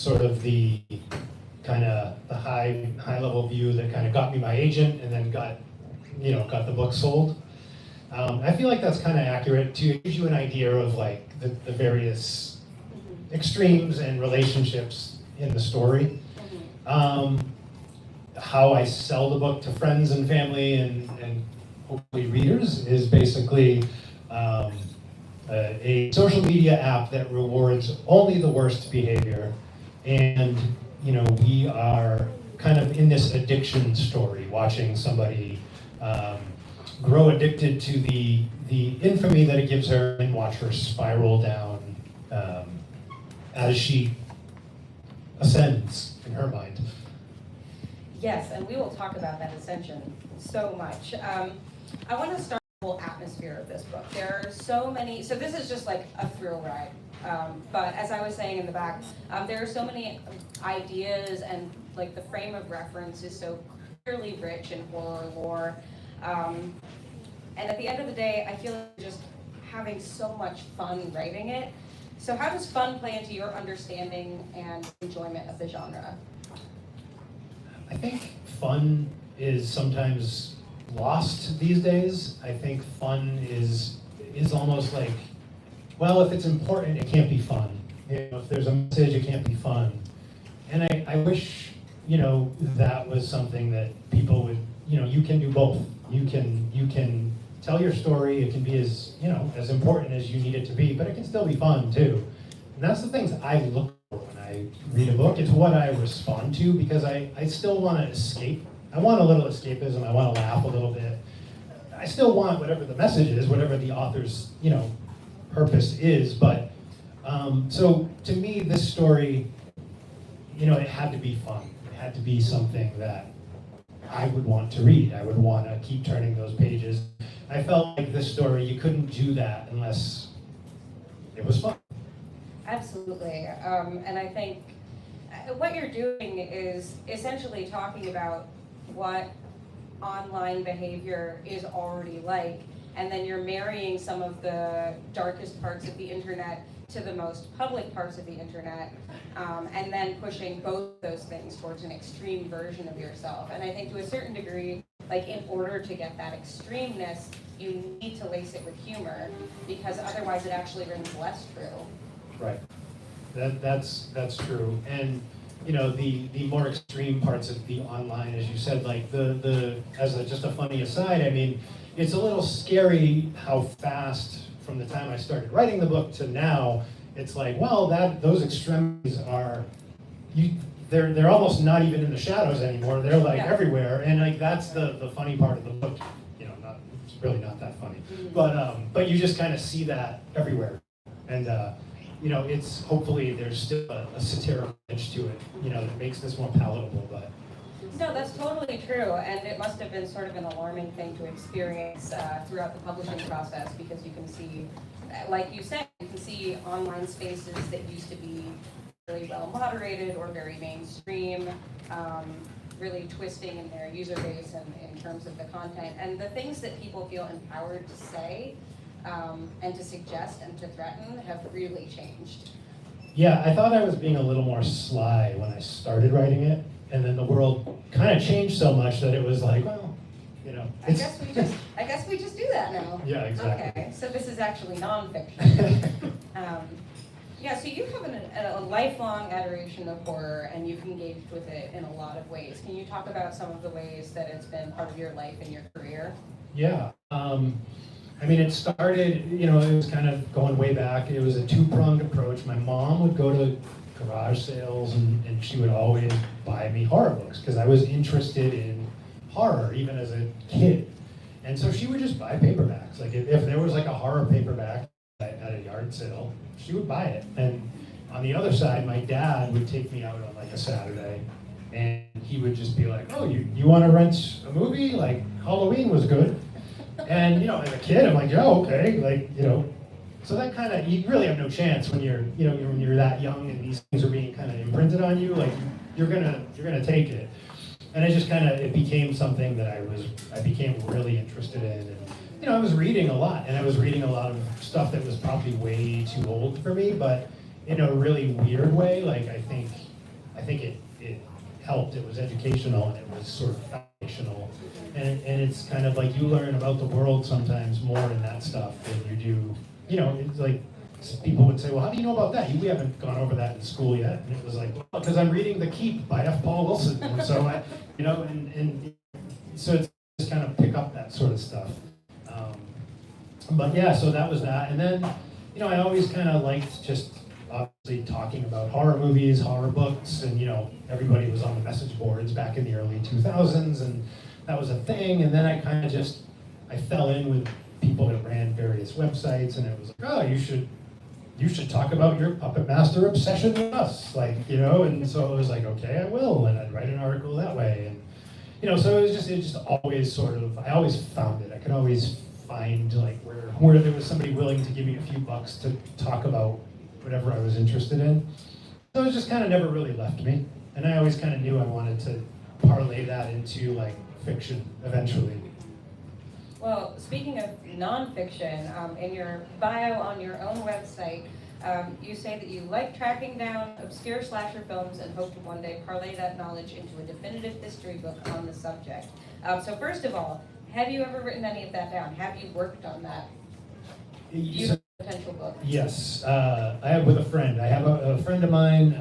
sort of the kind of the high level view that kind of got me my agent and then got the book sold. I feel like that's kind of accurate too. It gives you an idea of like the various extremes and relationships in the story. How I sell the book to friends and family and hopefully readers is basically a social media app that rewards only the worst behavior. And we are kind of in this addiction story, watching somebody grow addicted to the infamy that it gives her and watch her spiral down as she ascends in her mind. Yes, and we will talk about that ascension so much. I want to start the whole atmosphere of this book. There are so many, so this is just like a thrill ride. But as I was saying in the back, there are so many ideas, and like the frame of reference is so clearly rich in horror lore. And at the end of the day, I feel like just having so much fun writing it. So how does fun play into your understanding and enjoyment of the genre? I think fun is sometimes lost these days. I think fun is almost like, well, if it's important, it can't be fun. If there's a message, it can't be fun. And I wish, that was something that people would, you can do both. You can tell your story. It can be as important as you need it to be, but it can still be fun too. And that's the things I look for when I read a book. It's what I respond to, because I still want to escape. I want a little escapism. I want to laugh a little bit. I still want whatever the message is, whatever the author's, purpose is. But so to me, this story, it had to be fun. It had to be something that I would want to read. I would want to keep turning those pages. I felt like this story, you couldn't do that unless it was fun. Absolutely. And I think what you're doing is essentially talking about what online behavior is already like, and then you're marrying some of the darkest parts of the internet to the most public parts of the internet, and then pushing both those things towards an extreme version of yourself. And I think to a certain degree, like in order to get that extremeness, you need to lace it with humor, because otherwise it actually rings less true. Right. That's true. And the more extreme parts of the online, as you said, like just a funny aside, I mean, it's a little scary how fast from the time I started writing the book to now, it's like, well, those extremities are, they're almost not even in the shadows anymore. They're like everywhere, and like that's the funny part of the book. It's really not that funny, but you just kind of see that everywhere, and it's hopefully there's still a satirical edge to it, that makes this more palatable. But no, that's totally true, and it must have been sort of an alarming thing to experience throughout the publishing process, because you can see, like you said, you can see online spaces that used to be really well moderated or very mainstream, really twisting in their user base and in terms of the content, and the things that people feel empowered to say and to suggest and to threaten have really changed. Yeah, I thought I was being a little more sly when I started writing it, and then the world kind of changed so much that it was like, well, I guess we just do that now. Yeah, exactly. Okay, so this is actually nonfiction. So you have a lifelong adoration of horror, and you've engaged with it in a lot of ways. Can you talk about some of the ways that it's been part of your life and your career? Yeah. I mean, it started, it was kind of going way back. It was a two-pronged approach. My mom would go to garage sales, and she would always buy me horror books because I was interested in horror, even as a kid. And so she would just buy paperbacks. Like if there was like a horror paperback at a yard sale, she would buy it. And on the other side, my dad would take me out on like a Saturday, and he would just be like, oh, you want to rent a movie? Like Halloween was good. And as a kid, I'm like, oh, okay, so that kind of, you really have no chance when you're that young and these things are being kind of imprinted on you. Like you're gonna take it. And it became something that I became really interested in. And I was reading a lot, and I was reading a lot of stuff that was probably way too old for me, but in a really weird way. Like I think I think it helped. It was educational and it was sort of foundational. And it's kind of like you learn about the world sometimes more in that stuff than you do, it's like people would say, well, how do you know about that? We haven't gone over that in school yet. And it was like, well, because I'm reading The Keep by F. Paul Wilson. And so and so it's just kind of pick up that sort of stuff. But yeah, so that was that. And then, I always kind of liked just obviously talking about horror movies, horror books, and everybody was on the message boards back in the early 2000s, and that was a thing. And then I kind of I fell in with people that ran various websites, and it was like, oh, you should talk about your Puppet Master obsession with us, and so it was like, okay, I will, and I'd write an article that way, and so it just always sort of, I always found it. I could always find where there was somebody willing to give me a few bucks to talk about whatever I was interested in. So it just kind of never really left me, and I always kind of knew I wanted to parlay that into fiction eventually. Well, speaking of nonfiction, in your bio on your own website, you say that you like tracking down obscure slasher films and hope to one day parlay that knowledge into a definitive history book on the subject. So first of all, have you ever written any of that down? Have you worked on that potential book? Yes, I have with a friend. I have a friend of mine.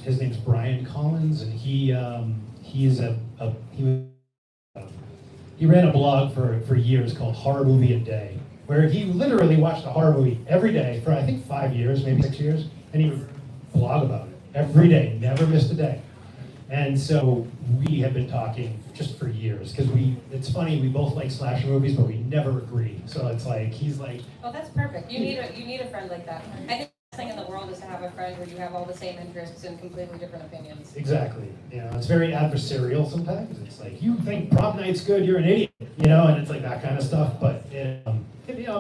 His name's Brian Collins, and he ran a blog for years called Horror Movie a Day, where he literally watched a horror movie every day for I think 5 years, maybe 6 years, and he would blog about it every day, never missed a day. And so we have been talking just for years, because it's funny, we both like slasher movies, but we never agree. So it's like, he's like... Oh, that's perfect. You need a friend like that. I think the best thing in the world is to have a friend where you have all the same interests and completely different opinions. Exactly. It's very adversarial sometimes. It's like, you think prom night's good, you're an idiot, and it's like that kind of stuff, but it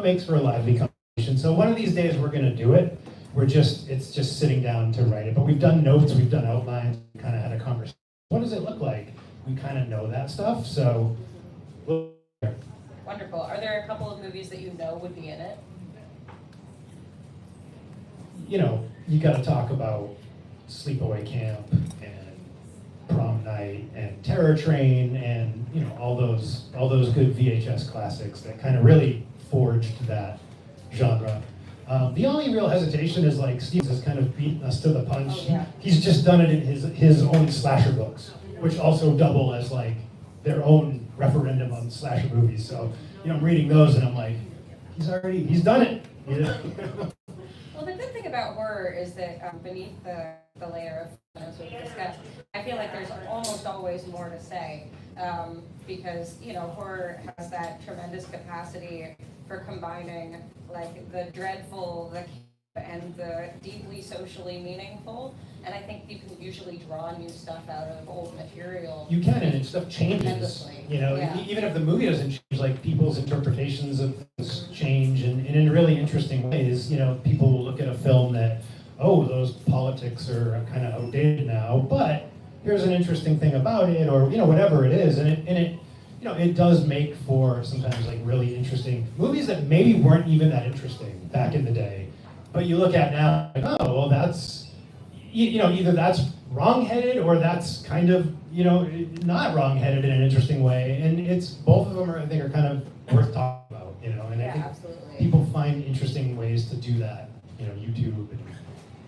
makes for a lively conversation. So one of these days we're going to do it. It's just sitting down to write it. But we've done notes, we've done outlines, we kind of had a conversation. What does it look like? We kind of know that stuff, so. Wonderful. Are there a couple of movies that you know would be in it? You got to talk about Sleepaway Camp and Prom Night and Terror Train and all those good VHS classics that kind of really forged that genre. The only real hesitation is Steve has kind of beaten us to the punch. Oh, yeah. He's just done it in his own slasher books, which also double as their own referendum on slasher movies. So I'm reading those and I'm like, he's done it. Well, the good thing about horror is that beneath the layer of, as we've discussed, I feel like there's almost always more to say, because horror has that tremendous capacity for combining the dreadful, and the deeply socially meaningful, and I think you can usually draw new stuff out of old material. You can, and stuff changes. Endlessly. Even if the movie doesn't change, people's interpretations of things change, and in really interesting ways. People will look at a film that, oh, those politics are kind of outdated now, but here's an interesting thing about it, or whatever it is, and it does make for sometimes really interesting movies that maybe weren't even that interesting back in the day. But you look at now, oh, well, that's, either that's wrong-headed or that's kind of, not wrong-headed in an interesting way. And both of them I think are kind of worth talking about, and I think absolutely. People find interesting ways to do that, YouTube and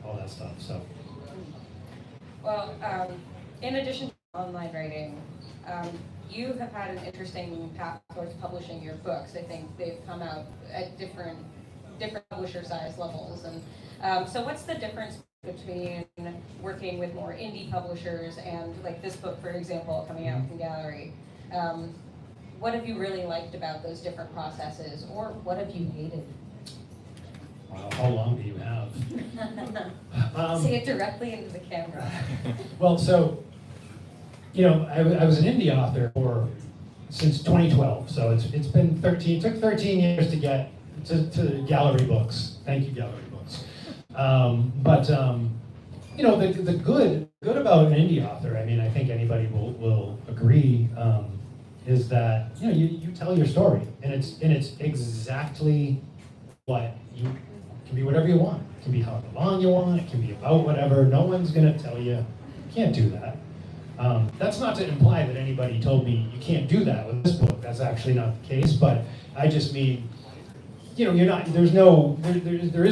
all that stuff, so. Well, in addition to online writing, you have had an interesting path towards publishing your books. I think they've come out at different publisher size levels, and so what's the difference between working with more indie publishers and this book, for example, coming out from Gallery? What have you really liked about those different processes, or what have you hated? Wow, how long do you have? Say it directly into the camera. Well, so I was an indie author since 2012, so it's been 13. It took 13 years to get to Gallery Books. Thank you, Gallery Books. But the good about an indie author, I think anybody will agree, is that you tell your story, and it's exactly what you can be, whatever you want. It can be how long you want. It can be about whatever. No one's gonna tell you You can't do that. That's not to imply that anybody told me you can't do that with this book. That's actually not the case, but I just mean, you're not, there is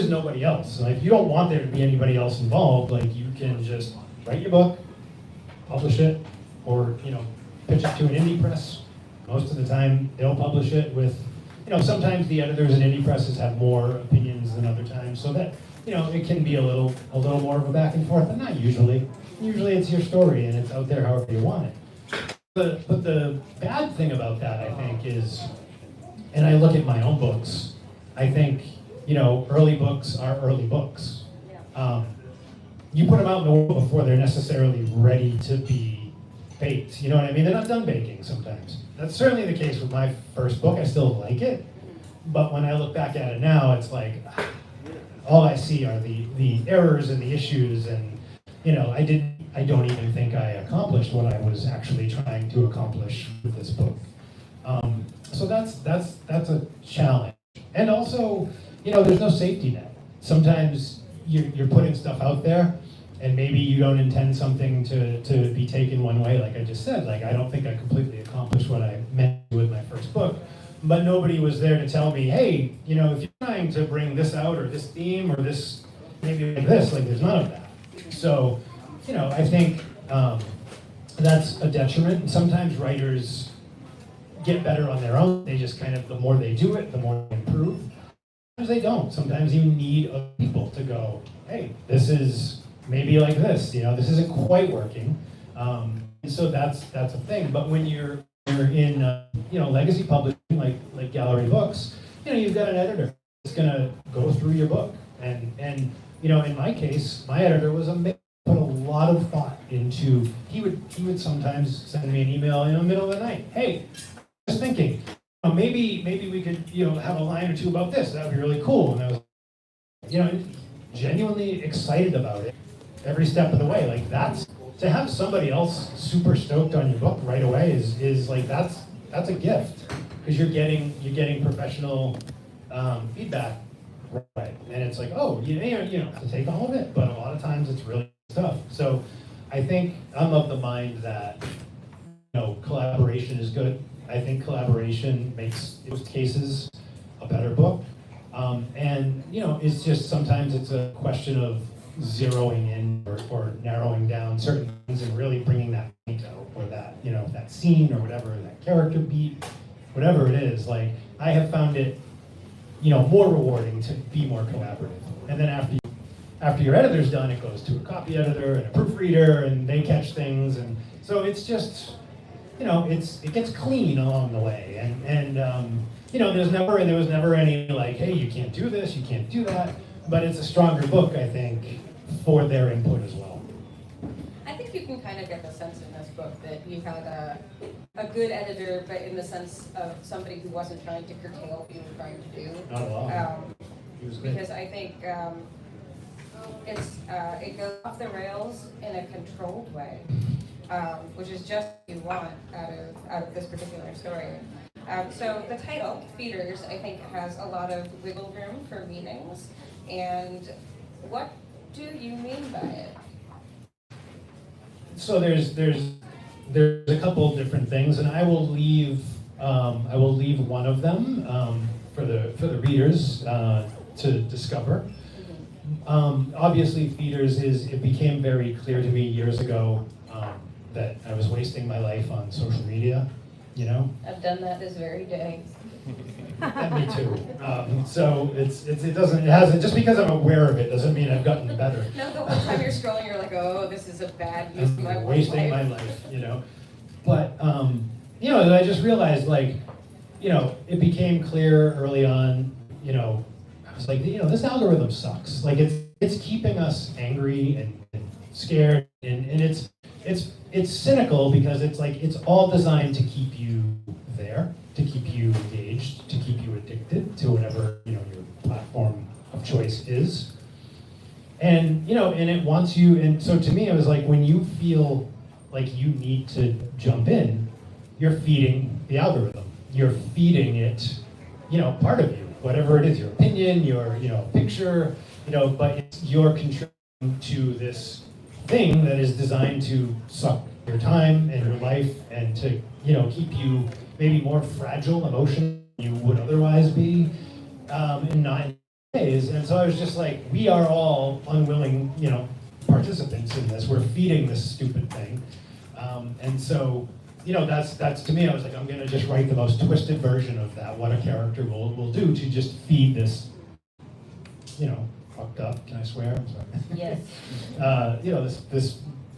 nobody else. Like, you don't want there to be anybody else involved. Like, you can just write your book, publish it, or, pitch it to an indie press. Most of the time, they'll publish it with, sometimes the editors in indie presses have more opinions than other times, so that, it can be a little more of a back and forth, but not usually. Usually it's your story and it's out there however you want it. But the bad thing about that, I think, is, and I look at my own books, I think, early books are early books. You put them out in the world before they're necessarily ready to be baked. You know what I mean? They're not done baking sometimes. That's certainly the case with my first book. I still like it. But when I look back at it now, it's like, all I see are the errors and the issues, and I don't even think I accomplished what I was actually trying to accomplish with this book. So that's a challenge. And also, there's no safety net. Sometimes you're putting stuff out there, and maybe you don't intend something to be taken one way, like I just said. Like, I don't think I completely accomplished what I meant to with my first book. But nobody was there to tell me, hey, if you're trying to bring this out, or this theme, or this, maybe like this, like, there's none of that. So, I think that's a detriment. Sometimes writers get better on their own. They just kind of, the more they do it, the more they improve. Sometimes they don't. Sometimes you need other people to go, hey, this is maybe like this, this isn't quite working. And so that's a thing. But when you're in legacy publishing, like Gallery Books, you've got an editor that's gonna go through your book, and in my case, my editor was put a lot of thought into. He would sometimes send me an email in the middle of the night. Hey, I was thinking, maybe we could have a line or two about this. That would be really cool. And I was genuinely excited about it every step of the way. Like, that's, to have somebody else super stoked on your book right away is like, that's a gift, because you're getting professional feedback right, and it's like, oh, you don't have to take all of it, but a lot of times it's really tough. So I think I'm of the mind that collaboration is good. I think collaboration makes, in most cases, a better book, and it's just, sometimes it's a question of zeroing in or narrowing down certain things and really bringing that point out, or that that scene, or whatever, that character beat, whatever it is. Like, I have found it more rewarding to be more collaborative. And then after your editor's done, it goes to a copy editor and a proofreader, and they catch things, and so it's just it gets clean along the way, and there was never any like, hey, you can't do this, you can't do that. But it's a stronger book, I think, for their input as well. I think you can kind of get the sense in this book that you had a good editor, but in the sense of somebody who wasn't trying to curtail what you were trying to do. Not at all. He was good. Because I think it goes off the rails in a controlled way, which is just what you want out of this particular story. So the title, Feeders, I think has a lot of wiggle room for meanings. And what do you mean by it? So there's a couple of different things, and I will leave one of them for the readers to discover. Obviously, Feeders it became very clear to me years ago that I was wasting my life on social media. I've done that this very day. And me too. So it hasn't, just because I'm aware of it doesn't mean I've gotten better. No, the whole time you're scrolling, you're like, oh, this is a bad use of my life. Wasting my life, But I just realized, like, it became clear early on. I was like, this algorithm sucks. Like, it's keeping us angry and scared, and it's cynical, because it's like, it's all designed to keep you there, to keep you engaged, to keep you addicted to whatever your platform of choice is. And and it wants you, and so to me it was like, when you feel like you need to jump in, you're feeding the algorithm. You're feeding it, part of you, whatever it is, your opinion, your picture, but you're contributing to this thing that is designed to suck your time and your life and to, keep you maybe more fragile emotionally than you would otherwise be in 9 days. And so I was just like, we are all unwilling, participants in this. We're feeding this stupid thing. And so, that's to me, I was like, I'm gonna just write the most twisted version of that, what a character will do to just feed this, fucked up, can I swear? I'm sorry. Yes.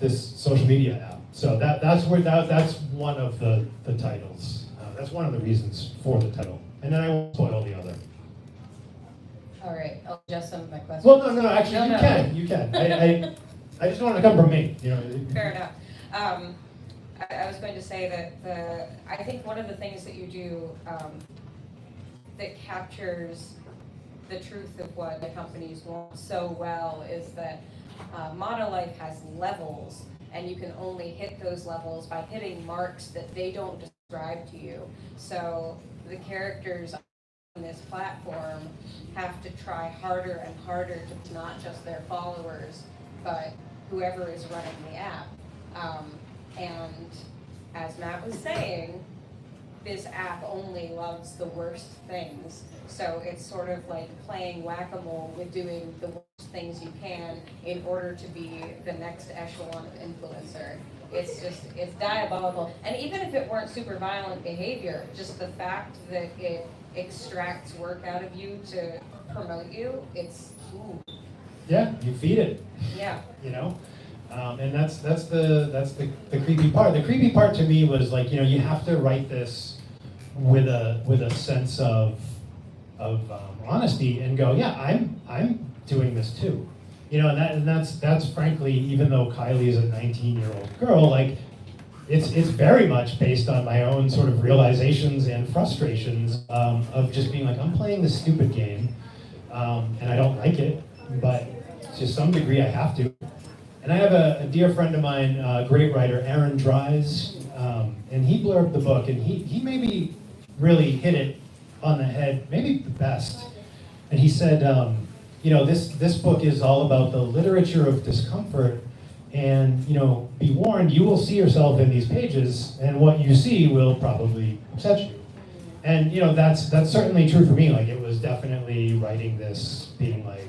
This social media app. So that's one of the titles. That's one of the reasons for the title. And then I won't spoil the other. All right, I'll adjust some of my questions. Well, no, actually, No. you can. I just want to come from me, Fair enough. I was going to say that I think one of the things that you do that captures the truth of what the companies want so well is that Monolife has levels, and you can only hit those levels by hitting marks that they don't describe to you. So the characters on this platform have to try harder and harder to not just their followers, but whoever is running the app. And as Matt was saying, this app only loves the worst things. So it's sort of like playing whack-a-mole with doing the worst things you can in order to be the next echelon of influencer. It's diabolical. And even if it weren't super violent behavior, just the fact that it extracts work out of you to promote you, ooh. Yeah, you feed it. Yeah. And that's the creepy part. The creepy part to me was like, you have to write this with a sense of honesty and go, yeah, I'm doing this too. And that's frankly, even though Kylie is a 19-year-old girl, like it's very much based on my own sort of realizations and frustrations of just being like, I'm playing this stupid game, and I don't like it, but to some degree I have to. And I have a dear friend of mine, great writer, Aaron Dries, and he blurbed the book, and he maybe really hit it on the head, maybe the best. And he said, this book is all about the literature of discomfort, and be warned, you will see yourself in these pages, and what you see will probably upset you. And that's certainly true for me. Like, it was definitely writing this, being like,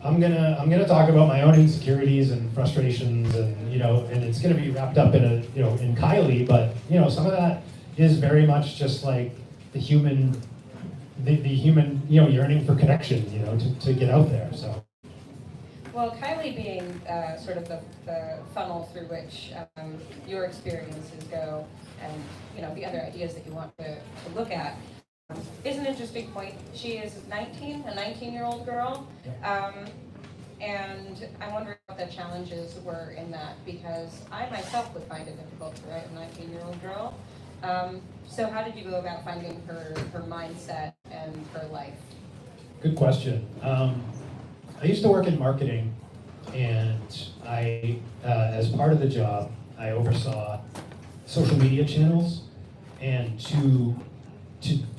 I'm gonna talk about my own insecurities and frustrations, and and it's gonna be wrapped up in in Kylie, but some of that is very much just like the human yearning for connection, to get out there. So. Well, Kylie being sort of the funnel through which your experiences go, and the other ideas that you want to look at, is an interesting point. She is 19, a 19-year-old girl, and I'm wondering what the challenges were in that, because I myself would find it difficult to write a 19-year-old girl. So how did you go about finding her mindset and her life? Good question. I used to work in marketing, and I, as part of the job, I oversaw social media channels, and to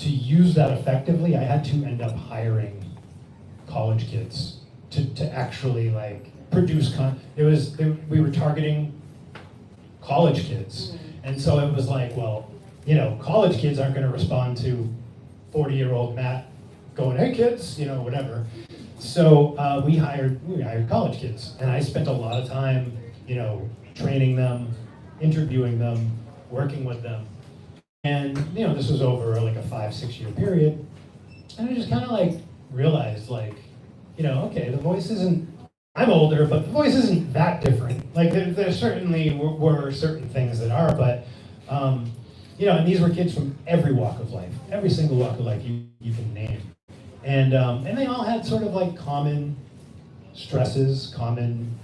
use that effectively, I had to end up hiring college kids to actually like produce we were targeting college kids. Mm-hmm. And so it was like, well, college kids aren't going to respond to 40-year-old Matt going, hey kids, whatever. So we hired college kids, and I spent a lot of time, training them, interviewing them, working with them. And this was over like a 5-6 year period, and I just kind of like realized like, okay, the voice isn't. I'm older, but the voice isn't that different. Like there certainly were certain things that are, but and these were kids from every walk of life, every single walk of life you can name, and they all had sort of like common stresses, common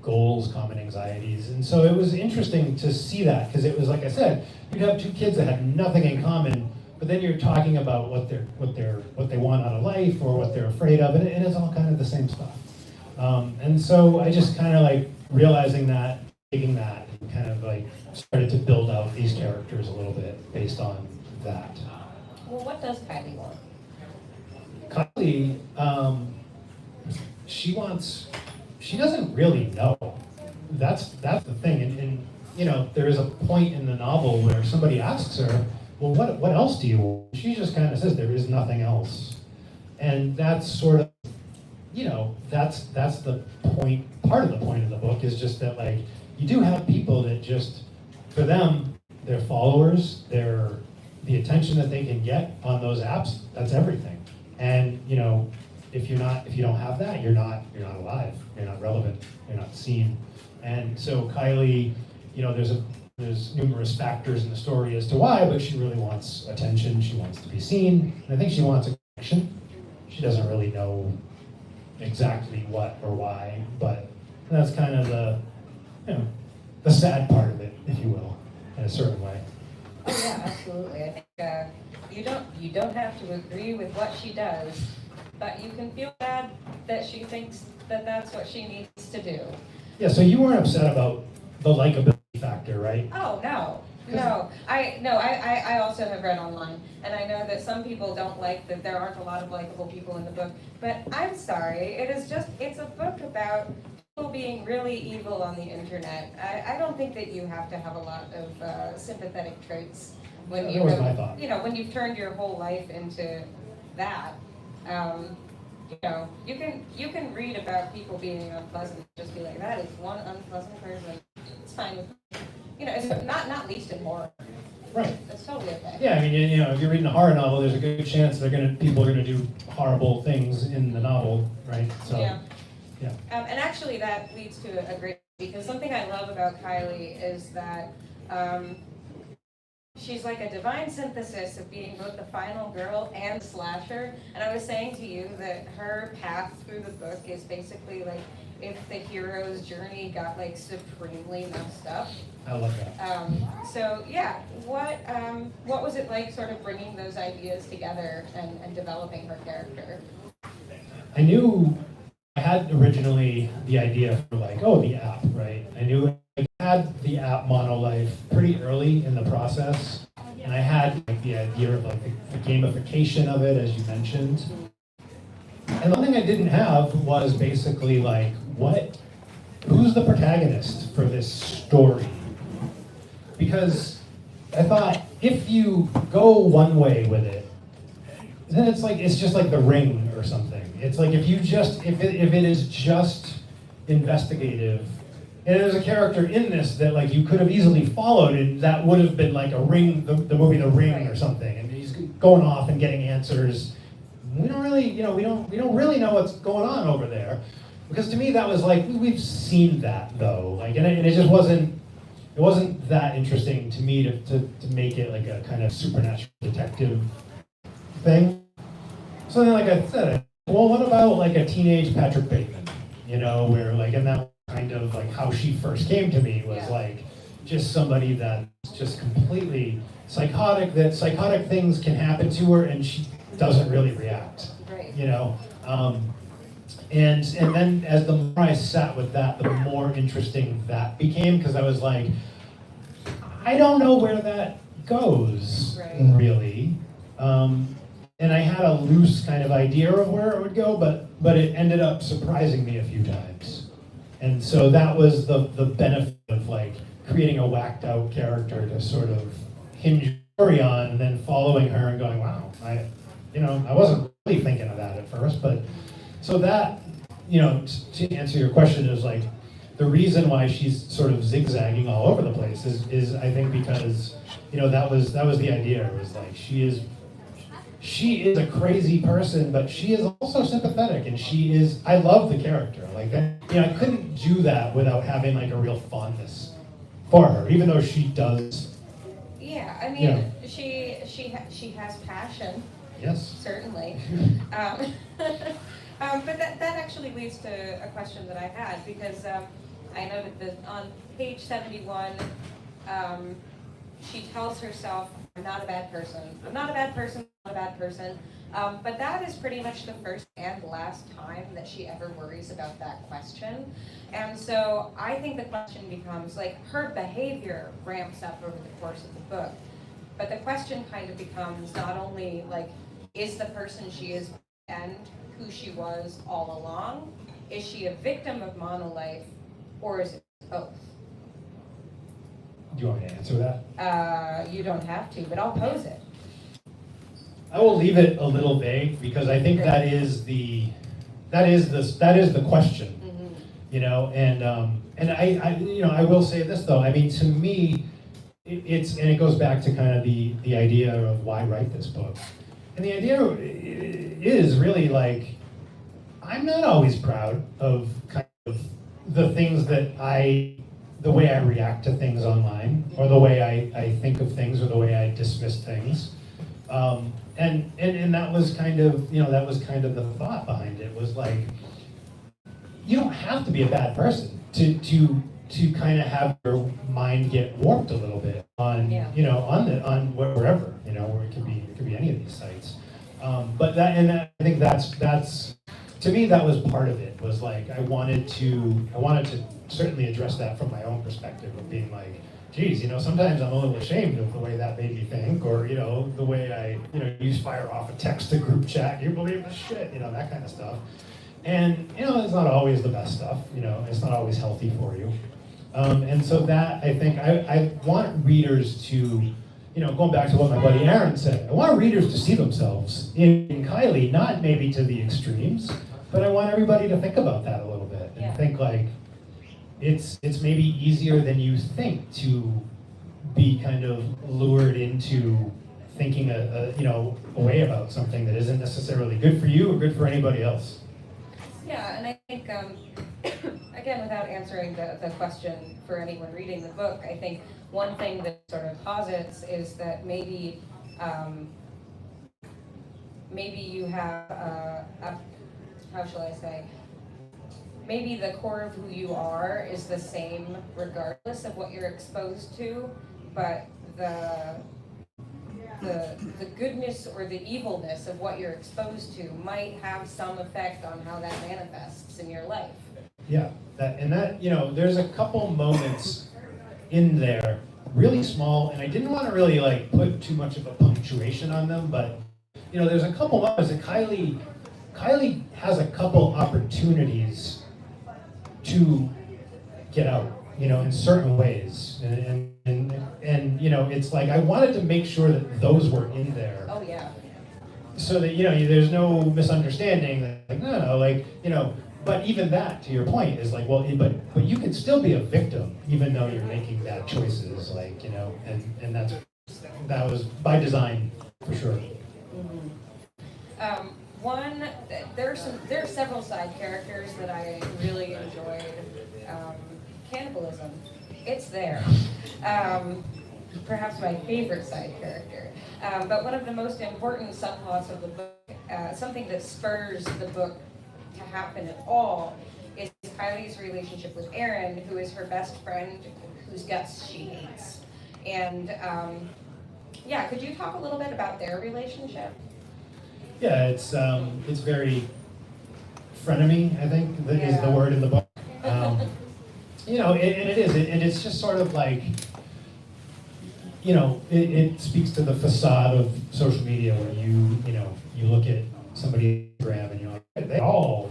goals, common anxieties. And so it was interesting to see that, because it was like I said, you'd have two kids that had nothing in common, but then you're talking about what they want out of life or what they're afraid of, and it's all kind of the same stuff. And so I just kind of like realizing that, taking that, and kind of like started to build out these characters a little bit based on that. Well, what does Kylie want? Kylie, she wants she doesn't really know. That's the thing. And you know, there is a point in the novel where somebody asks her, well, what else do you want? She just kind of says, there is nothing else. And that's sort of, you know, that's the point, part of the point of the book is just that, like, you do have people that just, for them, their followers, the attention that they can get on those apps, that's everything. And, you know, if you don't have that, you're not alive, you're not relevant, you're not seen. And so Kylie, you know, there's numerous factors in the story as to why, but she really wants attention, she wants to be seen, and I think she wants a connection. She doesn't really know exactly what or why, but that's kind of the, you know, the sad part of it, if you will, in a certain way. Oh yeah, absolutely. I think you don't have to agree with what she does, but you can feel bad that she thinks that that's what she needs to do. Yeah, so you weren't upset about the likability factor, right? Oh, no. No, I also have read online, and I know that some people don't like that there aren't a lot of likable people in the book, but I'm sorry, it's a book about people being really evil on the internet. I don't think that you have to have a lot of sympathetic traits when That was my thought. you know, when you've turned your whole life into that. You know, you can read about people being unpleasant, just be like, that is one unpleasant person. It's fine with me. You know, it's not least in horror. Right. It's totally okay. Yeah, I mean, you know, if you're reading a horror novel, there's a good chance people are gonna do horrible things in the novel, right? So, Yeah. yeah. And actually, that leads to a great, because something I love about Kylie is that she's like a divine synthesis of being both the final girl and slasher. And I was saying to you that her path through the book is basically like if the hero's journey got like supremely messed up. I love that. So yeah, what was it like sort of bringing those ideas together and developing her character? I knew I had originally the idea for like, oh, the app, right? I knew I had the app Monolife pretty early in the process, and I had like the idea of like the gamification of it, as you mentioned. And the one thing I didn't have was basically like, who's the protagonist for this story? Because I thought if you go one way with it, then it's just like The Ring or something. It's like if it is just investigative, and there's a character in this that like you could have easily followed, and that would have been like a Ring, the movie The Ring or something, and he's going off and getting answers. We don't really, you know, we don't really know what's going on over there, because to me that was like we've seen that though, like, and it just wasn't that interesting to me to make it like a kind of supernatural detective thing. So then, like I said, well, what about like a teenage Patrick Bateman? You know, where like, and that kind of like how she first came to me was like just somebody that's just completely psychotic. That psychotic things can happen to her, and she doesn't really react. Right. You know, and then as the more I sat with that, the more interesting that became, because I was like, I don't know where that goes really. And I had a loose kind of idea of where it would go, but it ended up surprising me a few times. And so that was the benefit of like creating a whacked out character to sort of hinge the story on, and then following her and going, wow, I wasn't really thinking of that at first, but so that, you know, to answer your question is like, the reason why she's sort of zigzagging all over the place is I think because, you know, that was the idea. It was like she is a crazy person, but she is also sympathetic, and I love the character. Like that, you know, I couldn't do that without having like a real fondness for her, even though she does. Yeah, I mean, Yeah. She has passion. Yes. Certainly. But that actually leads to a question that I had, because I noted that on page 71, she tells herself, I'm not a bad person. I'm not a bad person, I'm not a bad person. But that is pretty much the first and last time that she ever worries about that question. And so I think the question becomes, like, her behavior ramps up over the course of the book. But the question kind of becomes not only, like, is the person she is and who she was all along, Is she a victim of monolife, or is it both? Do you want me to answer that? You don't have to, but I'll pose it. I will leave it a little vague because I think that is the question. You know, and I will say this though. I mean, to me, it goes back to kind of the idea of why write this book, and the idea is really like, I'm not always proud of kind of the things that the way I react to things online, or the way I think of things, or the way I dismiss things, and that was kind of the thought behind it, was like, you don't have to be a bad person to kind of have your mind get warped a little bit on on wherever, where it could be any of these sites. But I think that's to me, that was part of it, was like I wanted to certainly address that from my own perspective of being like, geez, sometimes I'm a little ashamed of the way that made me think, or the way I you fire off a text to group chat, you believe this shit, that kind of stuff. And it's not always the best stuff, it's not always healthy for you. And so that, I think, I want readers to, going back to what my buddy Aaron said, I want readers to see themselves in Kylie, not maybe to the extremes, but I want everybody to think about that a little bit and think like, it's maybe easier than you think to be kind of lured into thinking a way about something that isn't necessarily good for you or good for anybody else. Yeah, and I think, again, without answering the question for anyone reading the book, I think one thing that sort of posits is that maybe you have, how shall I say, maybe the core of who you are is the same regardless of what you're exposed to, but the goodness or the evilness of what you're exposed to might have some effect on how that manifests in your life. Yeah, there's a couple moments in there, really small, and I didn't want to really like put too much of a punctuation on them, but there's a couple moments that Kylie has a couple opportunities to get out, in certain ways, and it's like I wanted to make sure that those were in there. Oh yeah. So that there's no misunderstanding. That, like no, but even that, to your point, is like, well, but you can still be a victim even though you're making bad choices, like and that was by design for sure. Mm-hmm. There are several side characters that I really enjoyed. Cannibalism, it's there. Perhaps my favorite side character. But one of the most important subplots of the book, something that spurs the book to happen at all, is Kylie's relationship with Aaron, who is her best friend, whose guts she hates. And could you talk a little bit about their relationship? Yeah, it's very frenemy, I think, is the word in the book. And it's just sort of like, it speaks to the facade of social media where you look at somebody's Instagram and you're like, they all,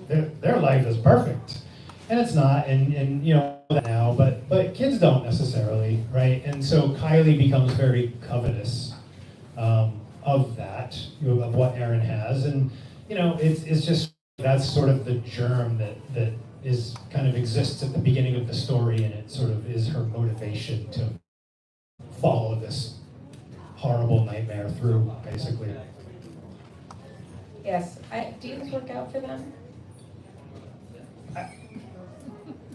their life is perfect. And it's not, and that now, but kids don't necessarily, right? And so Kylie becomes very covetous of that, of what Aaron has, and it's just, that's sort of the germ that is kind of exists at the beginning of the story, and it sort of is her motivation to follow this horrible nightmare through, basically. Yes. Do you work out for them?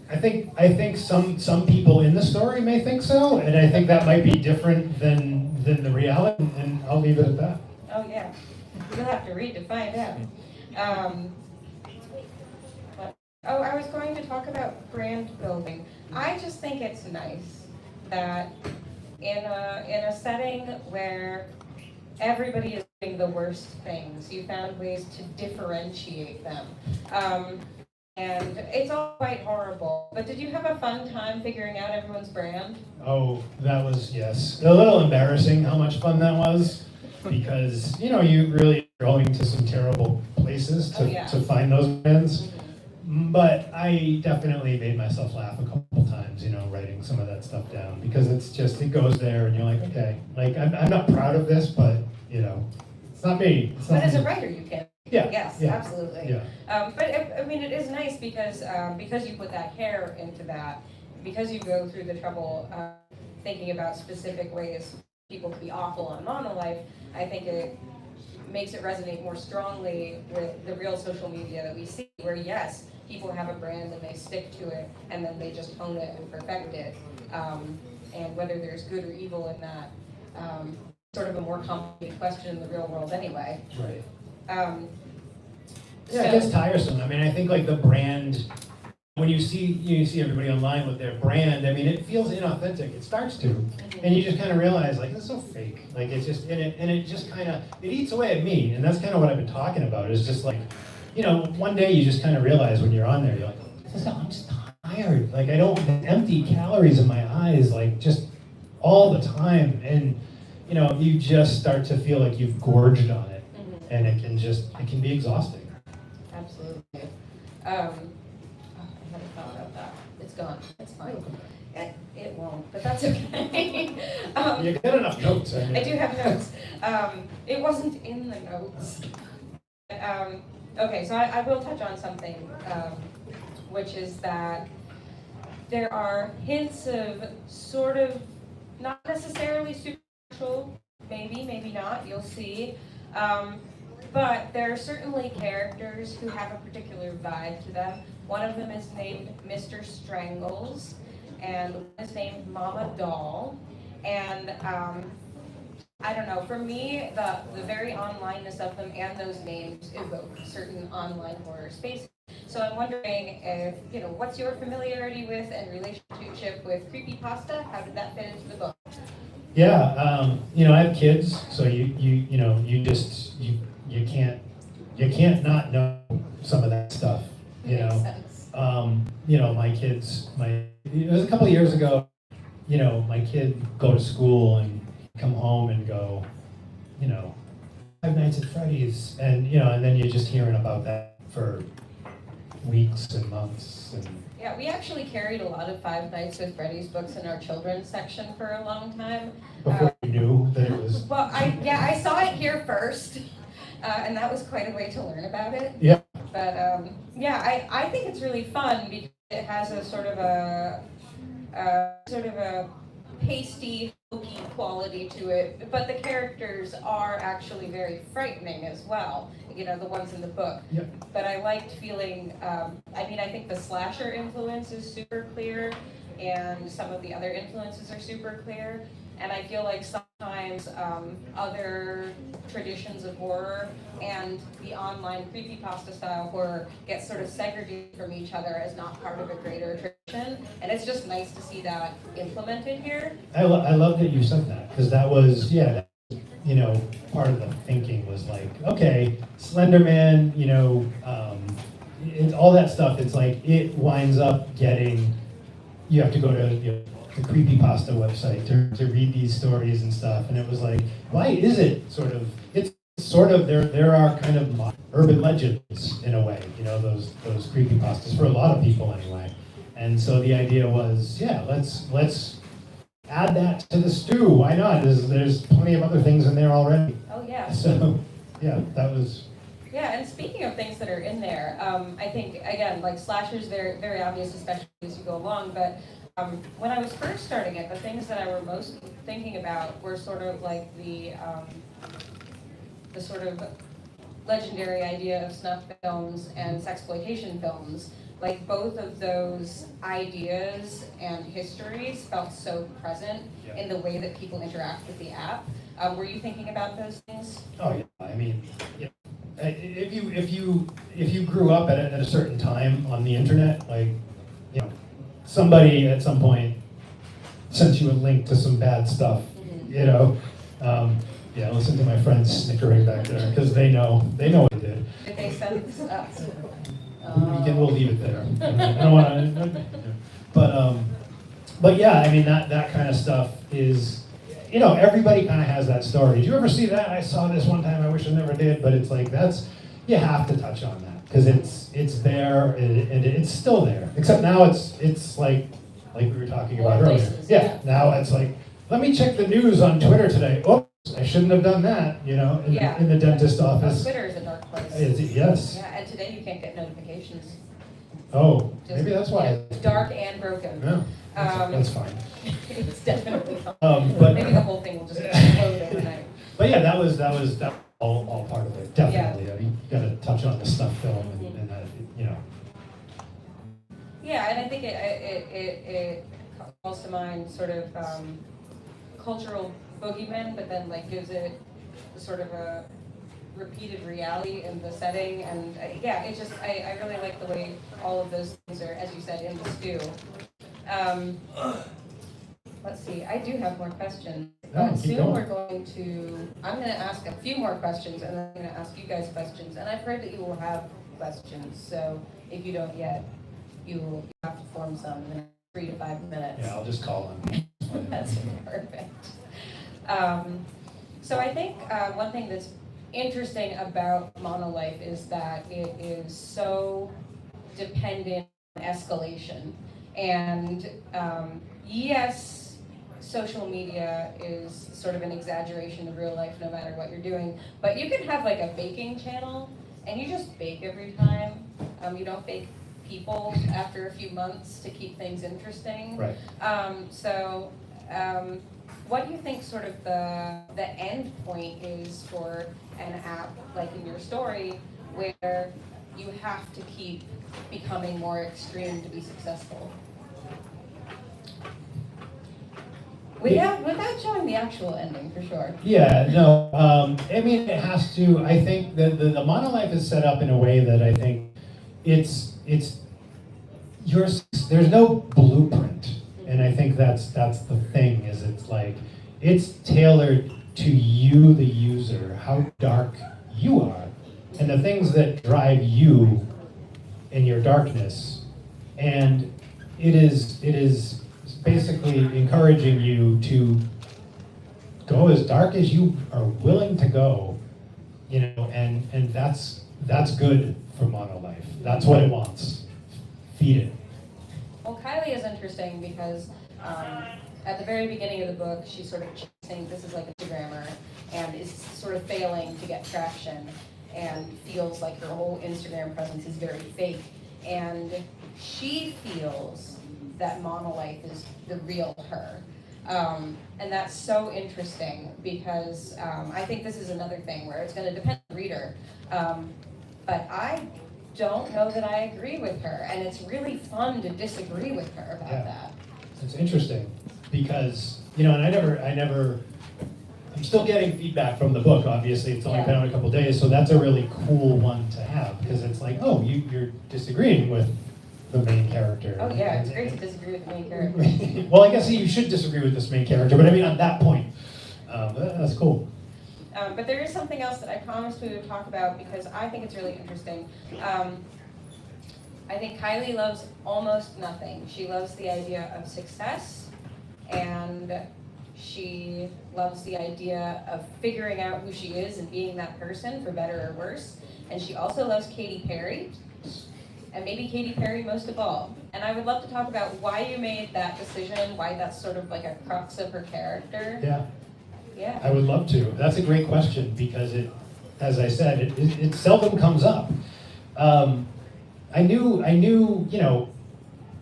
I think some people in the story may think so, and I think that might be different than the reality, and I'll leave it at that. Oh yeah, you'll have to read to find out. I was going to talk about brand building. I just think it's nice that in a setting where everybody is doing the worst things, you found ways to differentiate them. And it's all quite horrible. But did you have a fun time figuring out everyone's brand? Oh, that was, yes. A little embarrassing how much fun that was, because, you really are going to some terrible places to find those brands. But I definitely made myself laugh a couple times, writing some of that stuff down, because it goes there and you're like, okay, like I'm not proud of this, but it's not me. It's not But as a me. writer, you can. Yeah. Yes, Yeah. absolutely. Yeah. But it is nice because you put that care into that, because you go through the trouble thinking about specific ways people can be awful on Monolife. I think it makes it resonate more strongly with the real social media that we see, where yes, people have a brand and they stick to it, and then they just hone it and perfect it. And whether there's good or evil in that, sort of a more complicated question in the real world anyway. Right. So, It gets tiresome. I mean, I think like the brand, when you see everybody online with their brand, I mean, it feels inauthentic. It starts to, and you just kind of realize like it's so fake. Like it's just it just kind of it eats away at me, and that's kind of what I've been talking about. Is just like, one day you just kind of realize when you're on there, you're like, I'm just tired. Like I don't empty calories in my eyes, like just all the time, and you just start to feel like you've gorged on it, and it can be exhausting. Absolutely. I hadn't thought about that. It's gone. It's fine. It won't, but that's okay. You got enough notes. I do have notes. It wasn't in the notes. Okay, so I will touch on something, which is that there are hints of sort of, not necessarily supernatural, maybe not, you'll see. But there are certainly characters who have a particular vibe to them. One of them is named Mr. Strangles, and one is named Mama Doll. And I don't know, for me, the very onlineness of them and those names evoke certain online horror spaces. So I'm wondering if, what's your familiarity with and relationship with creepypasta? How did that fit into the book? Yeah, I have kids, so you can't not know some of that stuff. Makes sense. My kids, it was a couple of years ago. My kid go to school and come home and go, Five Nights at Freddy's, and then you're just hearing about that for weeks and months. And yeah, we actually carried a lot of Five Nights at Freddy's books in our children's section for a long time. Before you knew that it was. Well, I saw it here first, and that was quite a way to learn about it. Yeah. But I think it's really fun because it has a sort of a pasty, hokey quality to it, but the characters are actually very frightening as well, the ones in the book. Yep. But I liked feeling, I think the slasher influence is super clear, and some of the other influences are super clear, and I feel like sometimes other traditions of horror and the online creepypasta style horror get sort of segregated from each other as not part of a greater tradition, and it's just nice to see that implemented here. I love that you said that, because that was, part of the thinking was like, okay, Slender Man, all that stuff, it's like, it winds up getting, you have to go to the creepypasta website to read these stories and stuff, and it was like, why is it there are kind of urban legends in a way, those creepypastas, for a lot of people anyway. And so the idea was, let's add that to the stew. Why not? There's plenty of other things in there already. Oh yeah. So, that was. Yeah, and speaking of things that are in there, I think, again, like slashers, they're very obvious, especially as you go along, but when I was first starting it, the things that I were most thinking about were sort of like the sort of legendary idea of snuff films and sexploitation films. Like both of those ideas and histories felt so present in the way that people interact with the app. Were you thinking about those things? Oh yeah, I mean, if you grew up at a certain time on the internet, like, somebody at some point sent you a link to some bad stuff, listen to my friends snickering back there, because they know what they did. Did they send this up? We'll leave it there. I don't want to, but yeah, I mean, that kind of stuff is, everybody kind of has that story. Did you ever see that? I saw this one time, I wish I never did, but it's like, you have to touch on that. because it's there and it's still there. Except now it's like we were talking about More earlier. places, Yeah, now it's like, let me check the news on Twitter today. Oops, I shouldn't have done that. In the dentist office. Twitter is a dark place. Yes. Yeah, and today you can't get notifications. Oh, maybe that's why. It's dark and broken. Yeah, that's fine. It's definitely fine. But Maybe the whole thing will just explode overnight. But yeah, that was all part of it. Definitely, you got to touch on the snuff film and that, Yeah, and I think it calls to mind sort of cultural boogeyman, but then like gives it sort of a repeated reality in the setting, and it's just I really like the way all of those things are, as you said, in the stew. Let's see, I do have more questions. But soon I'm going to ask a few more questions, and then I'm going to ask you guys questions. And I've heard that you will have questions, so if you don't yet, you will have to form some in the next 3 to 5 minutes. Yeah, I'll just call them. That's perfect. So I think one thing that's interesting about monolife is that it is so dependent on escalation. And yes, social media is sort of an exaggeration of real life no matter what you're doing, but you can have like a baking channel and you just bake every time. You don't bake people after a few months to keep things interesting. Right. What do you think sort of the end point is for an app like in your story where you have to keep becoming more extreme to be successful? Without showing the actual ending, for sure. Yeah, no, I mean, it has to, I think that the monolife is set up in a way that I think there's no blueprint. And I think that's the thing, is it's like, it's tailored to you, the user, how dark you are, and the things that drive you in your darkness. And it is basically encouraging you to go as dark as you are willing to go, and that's good for monolife. That's what it wants. Feed it. Well, Kylie is interesting because at the very beginning of the book, she's sort of chasing, this is like a Instagrammer, and is sort of failing to get traction and feels like her whole Instagram presence is very fake. And she feels that monolife is the real her. And that's so interesting because I think this is another thing where it's going to depend on the reader. But I don't know that I agree with her, and it's really fun to disagree with her about that. It's interesting because, and I'm still getting feedback from the book, obviously. It's only been out a couple days, so that's a really cool one to have because it's like, oh, you're disagreeing with the main character. Oh yeah, it's great to disagree with the main character. Well, I guess you should disagree with this main character, but I mean on that point. That's cool. But there is something else that I promised we would talk about because I think it's really interesting. I think Kylie loves almost nothing. She loves the idea of success, and she loves the idea of figuring out who she is and being that person, for better or worse. And she also loves Katy Perry, and maybe Katy Perry most of all. And I would love to talk about why you made that decision, why that's sort of like a crux of her character. Yeah. I would love to. That's a great question because it, as I said, it seldom comes up. I knew,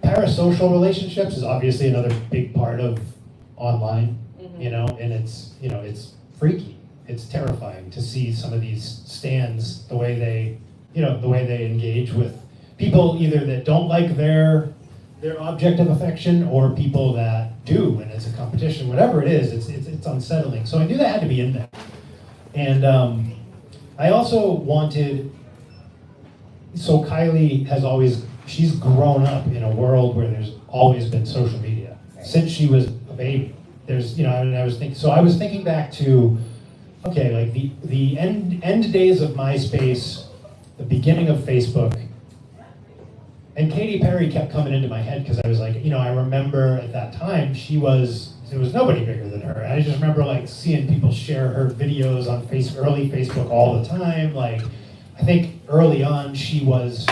parasocial relationships is obviously another big part of online, and it's freaky. It's terrifying to see some of these stands, the way they engage with people either that don't like their object of affection or people that do, and it's a competition, whatever it is, it's unsettling. So I knew that had to be in there. And I also wanted, so Kylie she's grown up in a world where there's always been social media. Since she was a baby. I was thinking back to, okay, like the end days of MySpace, the beginning of Facebook, and Katy Perry kept coming into my head because I was like, I remember at that time there was nobody bigger than her. And I just remember like seeing people share her videos on early Facebook all the time. Like, I think early on she was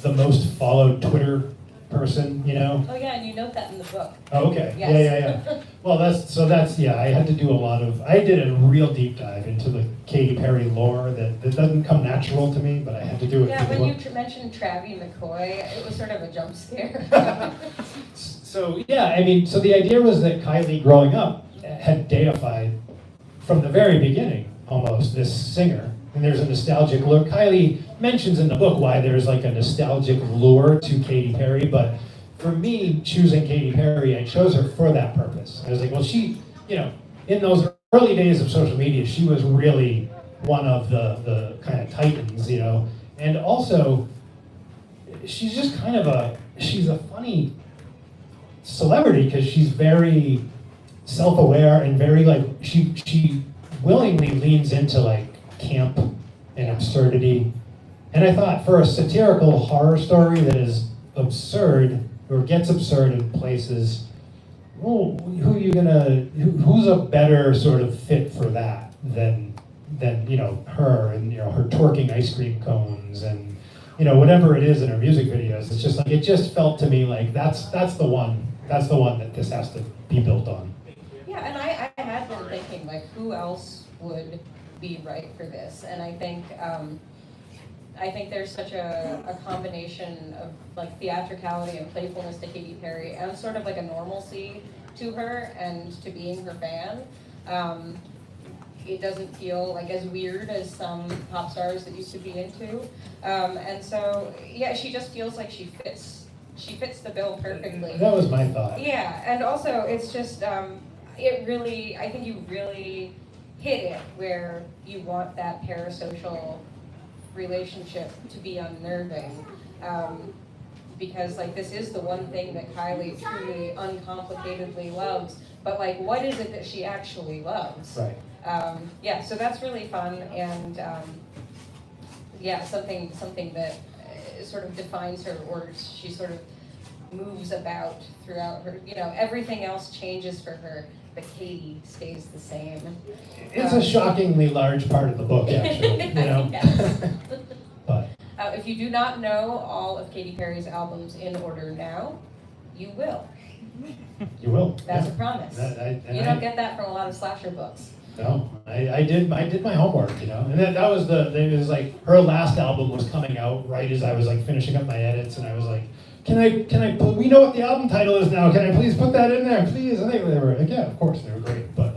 the most followed Twitter person, you know? Oh yeah, and you note that in the book. Oh, okay. Yes. Yeah. Well, I had to do I did a real deep dive into the Katy Perry lore that doesn't come natural to me, but I had to do it. Yeah, for the when book. you mentioned Travie McCoy, it was sort of a jump scare. So yeah, I mean, so the idea was that Kylie growing up had deified from the very beginning, almost, this singer. And there's a nostalgic lure. Kylie mentions in the book why there's like a nostalgic lure to Katy Perry, but for me, choosing Katy Perry, I chose her for that purpose. I was like, well, she, in those early days of social media, she was really one of the kind of titans, and also, she's just kind of she's a funny celebrity because she's very self-aware and very she willingly leans into camp and absurdity. And I thought for a satirical horror story that is absurd or gets absurd in places, well, who's a better sort of fit for that than her and her twerking ice cream cones and whatever it is in her music videos. It's just it just felt to me like that's the one that this has to be built on. Yeah, and I had been thinking who else would be right for this, and I think there's such a combination of theatricality and playfulness to Katy Perry and sort of a normalcy to her and to being her fan. It doesn't feel as weird as some pop stars that used to be into, and so yeah, she just feels like she fits the bill perfectly. That was my thought. Yeah, and also it's just I think you really hit it where you want that parasocial relationship to be unnerving, because this is the one thing that Kylie truly uncomplicatedly loves, but what is it that she actually loves? Right. Yeah, so that's really fun, and something that sort of defines her, or she sort of moves about throughout her. Everything else changes for her, but Katie stays the same. It's a shockingly large part of the book, actually. Yes. But if you do not know all of Katy Perry's albums in order now, you will. You will. That's yeah. a promise. You don't get that from a lot of slasher books. No, I did my homework, and that was it was her last album was coming out right as I was finishing up my edits, and I was like, can I put, we know what the album title is now, can I please put that in there, please? And they were like, yeah, of course, they were great, but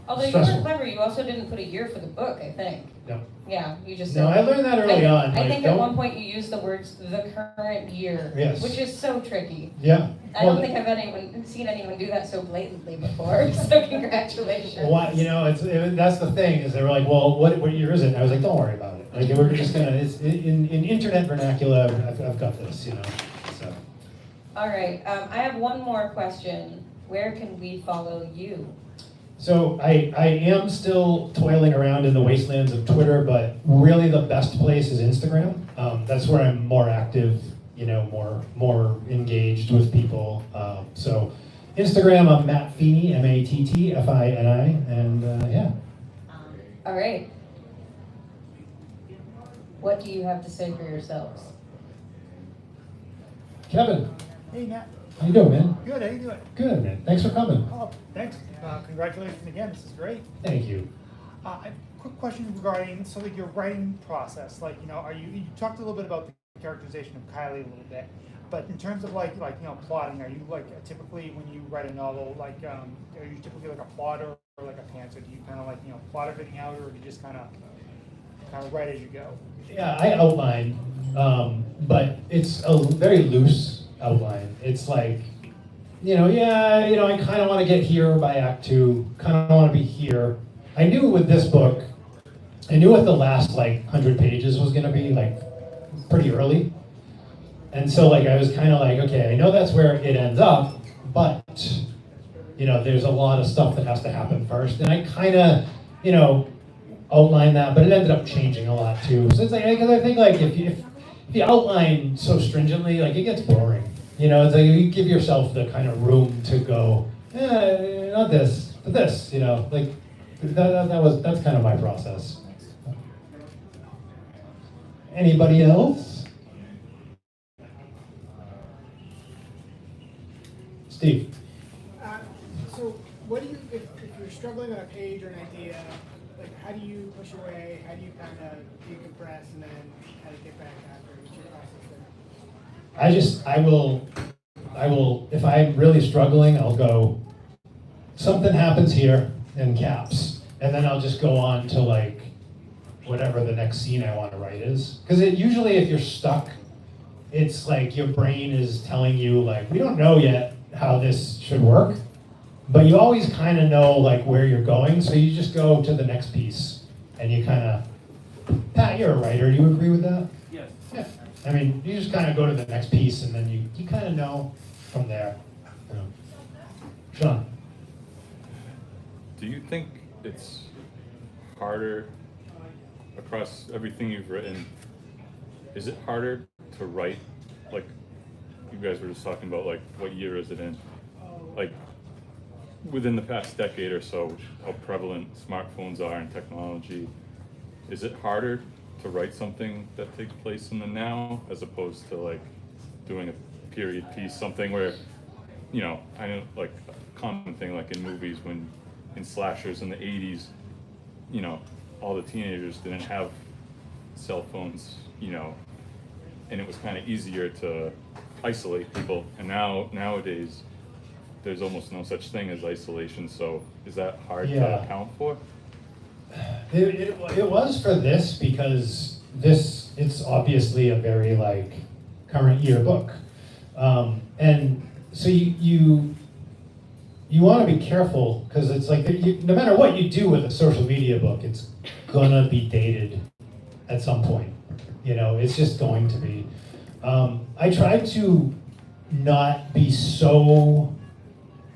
although stressful. you were clever, you also didn't put a year for the book, I think. No. Yeah, you just No, I learned that early on. I think at one point you used the words "the current year," yes. which is so tricky. Yeah. I don't think I've seen anyone do that so blatantly before. So congratulations. Well, that's the thing is they were like, well, what year is it? And I was like, don't worry about it. We're just gonna. It's in internet vernacular. I've got this, So. All right. I have one more question. Where can we follow you? So I am still toiling around in the wastelands of Twitter, but really the best place is Instagram. That's where I'm more active, more engaged with people. So Instagram, I'm Matt Feeney, MattFini, and yeah. All right. What do you have to say for yourselves? Kevin, Hey, Matt. how you doing, man? Good. How you doing? Good, man. Thanks for coming. Oh, thanks. Congratulations again. This is great. Thank you. I have a quick question regarding your writing process. You talked a little bit about the characterization of Kylie a little bit, but in terms of plotting, are you typically when you write a novel, are you typically a plotter or a pantser? Do you kind of plot everything out, or do you just kind of write as you go? Yeah, I outline, but it's a very loose outline. It's I kind of want to get here by Act 2, kind of want to be here. I knew with this book, I knew what the last 100 pages was going to be, pretty early. And so I was kind of okay, I know that's where it ends up, but, there's a lot of stuff that has to happen first. And I kind of, outlined that, but it ended up changing a lot too. So it's because I think if you outline so stringently, it gets boring. It's you give yourself the kind of room to go, not this, but this, that's kind of my process. Anybody else? Steve? So what do you, if you're struggling on a page or an idea, like how do you push away? How do you kind of decompress and then kind of get back after? What's your process there? I will, if I'm really struggling, I'll go, something happens here in caps. And then I'll just go on to like, whatever the next scene I want to write is. Because usually if you're stuck, it's like your brain is telling you like, we don't know yet how this should work. But you always kind of know like where you're going, so you just go to the next piece. And you kind of, Pat, you're a writer, do you agree with that? Yes. Yeah. I mean, you just kind of go to the next piece and then you kind of know from there. You know. Sean? Do you think it's harder across everything you've written? Is it harder to write? Like, you guys were just talking about, like, what year is it in? Like, within the past decade or so, how prevalent smartphones are and technology, is it harder to write something that takes place in the now as opposed to like doing a period piece, something where, you know, I know like a common thing like in movies when in slashers in the 80s, you know, all the teenagers didn't have cell phones, you know, and it was kind of easier to isolate people. And nowadays, there's almost no such thing as isolation. So is that hard to account for? It was for this because it's obviously a very like current year book. And so you want to be careful because it's like no matter what you do with a social media book, it's gonna be dated at some point. You know, it's just going to be. I tried to not be so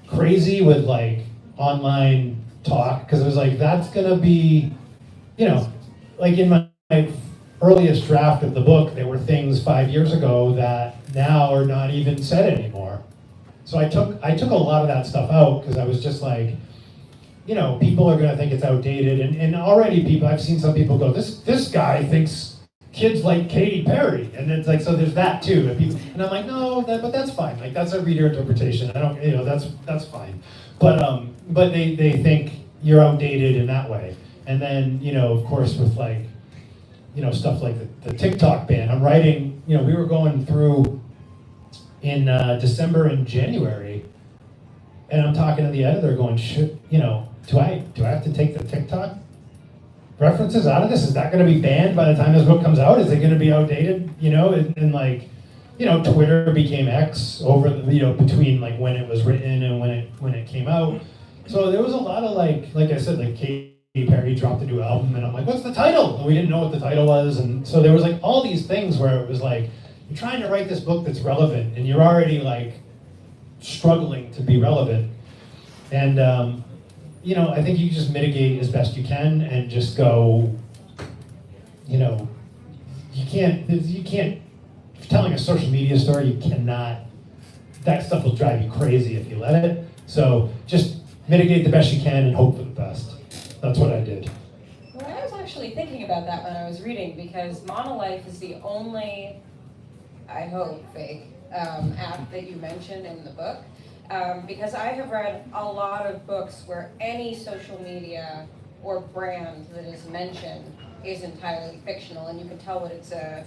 crazy with like online talk because it was like that's gonna be, you know, like in my earliest draft of the book, there were things 5 years ago that now are not even said anymore. So I took a lot of that stuff out because I was just like, you know, people are gonna think it's outdated, and already I've seen some people go, this guy thinks kids like Katy Perry, and it's like, so there's that too, and I'm like, no, but that's fine, like that's a reader interpretation. I don't, you know, that's fine, but they think you're outdated in that way, and then you know, of course, with like, you know, stuff like the TikTok ban. I'm writing, you know, we were going through in December and January, and I'm talking to the editor going, you know, do I have to take the TikTok references out of this? Is that going to be banned by the time this book comes out? Is it going to be outdated? You know, and like, you know, Twitter became X over the, you know, between like when it was written and when it came out. So there was a lot of like I said, like Katy Perry dropped a new album, and I'm like, what's the title? And we didn't know what the title was, and so there was like all these things where it was like, you're trying to write this book that's relevant, and you're already like struggling to be relevant, and you know, I think you just mitigate as best you can and just go, you know, you can't, if you're telling a social media story, you cannot, that stuff will drive you crazy if you let it. So just mitigate the best you can and hope for the best. That's what I did. Well, I was actually thinking about that when I was reading, because Monolife is the only, I hope, fake app that you mentioned in the book. Because I have read a lot of books where any social media or brand that is mentioned is entirely fictional, and you can tell what it's a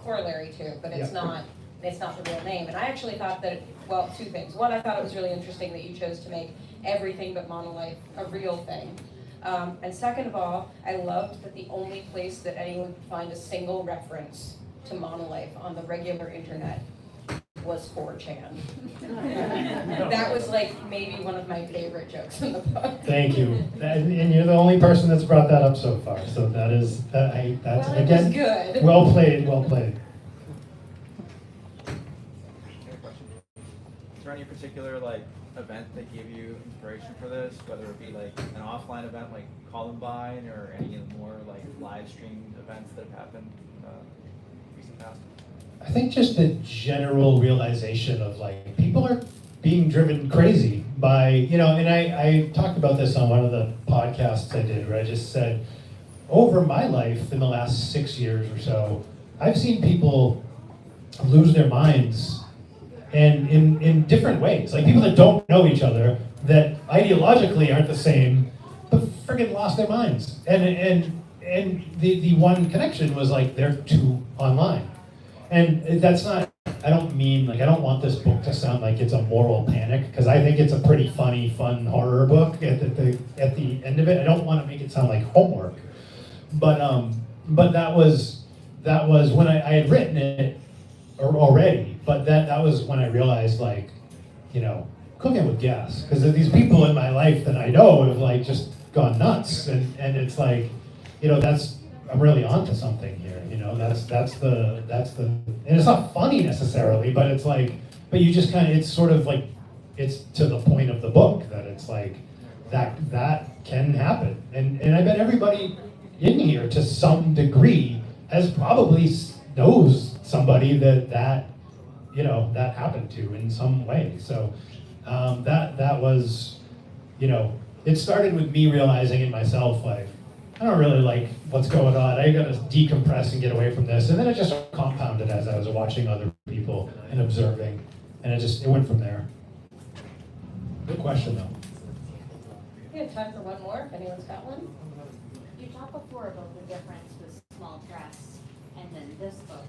corollary to, but it's not the real name. And I actually thought that, well, two things. One, I thought it was really interesting that you chose to make everything but Monolife a real thing. And second of all, I loved that the only place that anyone could find a single reference to Monolife on the regular internet was 4chan. That was like maybe one of my favorite jokes in the book. Thank you, and you're the only person that's brought that up so far. So that is, that's Well, it again, was good. well played, well played. Is there any particular like event that gave you inspiration for this, whether it be like an offline event like Columbine or any of the more like live streamed events that have happened recent past? I think just the general realization of like people are being driven crazy by, you know, and I talked about this on one of the podcasts I did where I just said, over my life in the last 6 years or so, I've seen people lose their minds and in different ways. Like people that don't know each other, that ideologically aren't the same, but friggin' lost their minds. And the one connection was like they're too online. And that's not, I don't mean, like I don't want this book to sound like it's a moral panic, because I think it's a pretty funny, fun horror book at the end of it. I don't want to make it sound like homework. But that was when I had written it already, but that was when I realized, like, you know, cooking with gas, because these people in my life that I know have like just gone nuts, and it's like, you know, I'm really onto something here, you know, that's the, and it's not funny necessarily, but it's like, but you just kind of, it's sort of like, it's to the point of the book that it's like, that can happen, and I bet everybody in here to some degree has probably knows somebody that you know that happened to in some way. So that was, you know, it started with me realizing in myself, like, I don't really like what's going on. I gotta decompress and get away from this. And then it just compounded as I was watching other people and observing, and it went from there. Good question though. We have time for one more, if anyone's got one. You talked before about the difference with small press and then this book.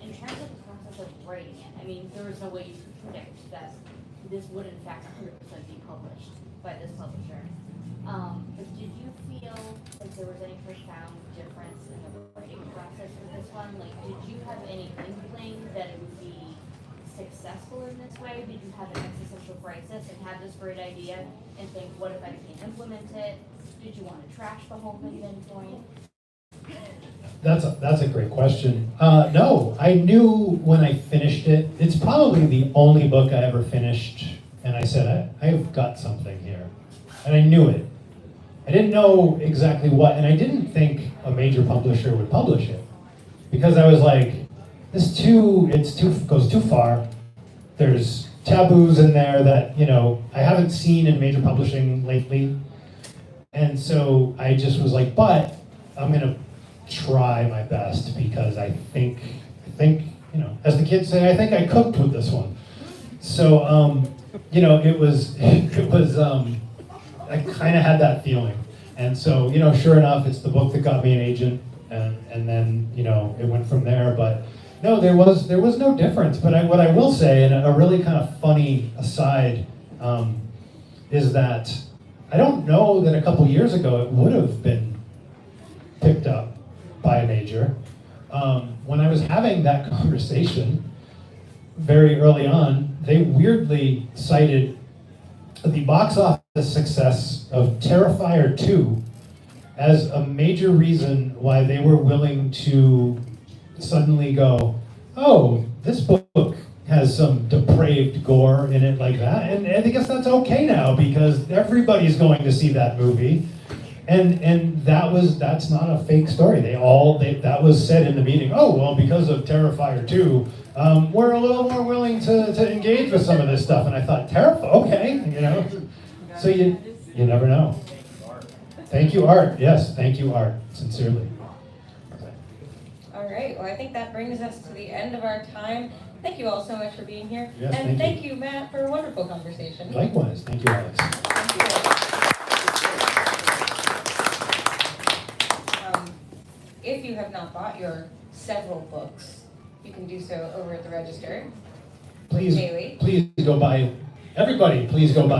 In terms of the process of writing it, I mean, there was no way you could predict that this would in fact 100% be published by this publisher. But did you feel like there was any profound difference in the writing process with this one? Like, did you have any inkling that it would be successful in this way? Did you have an existential crisis and have this great idea and think, what if I can't implement it? Did you want to trash the whole thing at any point? That's a great question. No, I knew when I finished it. It's probably the only book I ever finished, and I said, I've got something here, and I knew it. I didn't know exactly what, and I didn't think a major publisher would publish it, because I was like, goes too far. There's taboos in there that, you know, I haven't seen in major publishing lately. And so I just was like, but I'm gonna try my best, because I think, you know, as the kids say, I think I cooked with this one. So, you know, it was, I kind of had that feeling. And so, you know, sure enough, it's the book that got me an agent, and then, you know, it went from there. But no, there was no difference. But what I will say, and a really kind of funny aside, is that I don't know that a couple years ago it would have been picked up by a major. When I was having that conversation very early on, they weirdly cited the box office success of Terrifier 2 as a major reason why they were willing to suddenly go, oh, this book has some depraved gore in it like that, and I guess that's okay now because everybody's going to see that movie, and that's not a fake story. That was said in the meeting. Oh well, because of Terrifier 2, we're a little more willing to engage with some of this stuff. And I thought, Terrifier, okay, you know. So you never know. Thank you, Art. Yes, thank you, Art. Sincerely. All right, well, I think that brings us to the end of our time. Thank you all so much for being here. Yes, and thank you, Matt, for a wonderful conversation. Likewise. Thank you, Alex. Thank you. If you have not bought your several books, you can do so over at the register. Please Daily. go buy. Everybody, please go buy.